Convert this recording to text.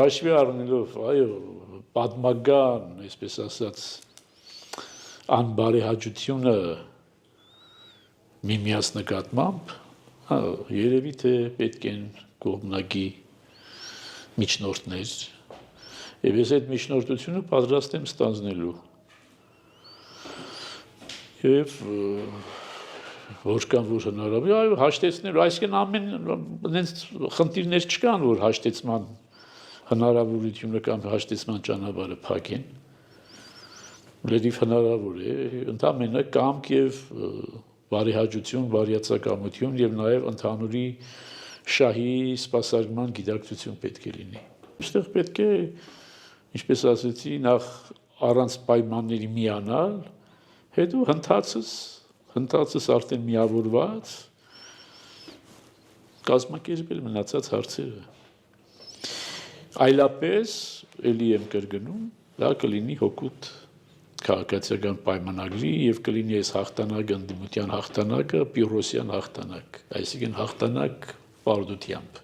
Հաշվի առնելով, այո, պատմական, այսպես ասած, անբարեհաճությունը միմյանց նկատմամբ, երևի թե պետք են կողմնակի միջնորդներ, եւ ես այդ միջնորդությունը պատրաստ եմ ստանձնելու։ Եվ որքան որ հնարավոր, այո, հաշտեցնելու, այսինքն ամեն այնց խնդիրներ չկան, որ հաշտեցման հնարավորությունը կամ հաշտեցման ճանապարհը փակեն։ Լրիվ հնարավոր է, ընդամենը կամք եւ բարեհաճություն, բարյացակամություն եւ նաեւ ընդհանուրի շահի սպասարկման գիտակցություն պետք է լինի։ Այստեղ պետք է, ինչպես ասեցի, նախ առանց պայմանների միանալ, հետո հնդածս արդեն միավորված կազմակերպել մնացած հարցերը։ Այլապես, էլի եմ կրկնում, դա կլինի հօգուտ քաղաքացիական պայմանագրի եւ կլինի այս հաղթանակը, ընդդիմության հաղթանակը, Պիրոսյան հաղթանակ, այսինքն հաղթանակ պարտությամբ։